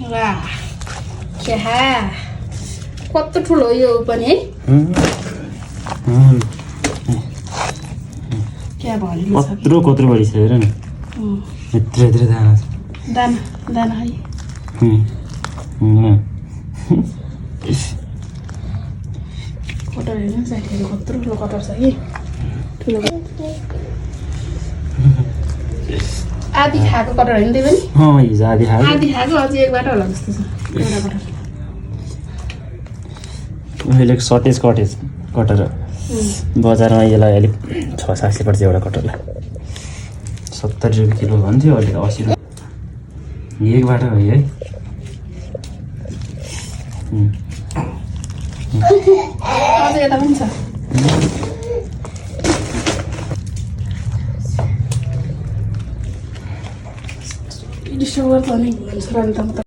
वाह क्या कस्तो ठुलो यो पनि है क्या भन्नु छ कत्रो बढी छ हेर न यत्रो दाना छ दाना दाना है कटर हेर्नु साथीहरू कत्रो ठुलो कटर छ कि ठुलो आधी खाएको कटर होइन त्यही पनि हिजो आधी खाएको अझै एकबाट होला जस्तो छ एउटा कटर अहिले सर्टेज कटर बजारमा यसलाई अलिक 600-700 पर्छ एउटा कटरलाई 70 रुपियाँ किलो भन्थ्यो अहिले 80 रुपियाँ एकबाट हो है अझै यता पनि छ डिस्टर्ब गर्छ नि भन्छ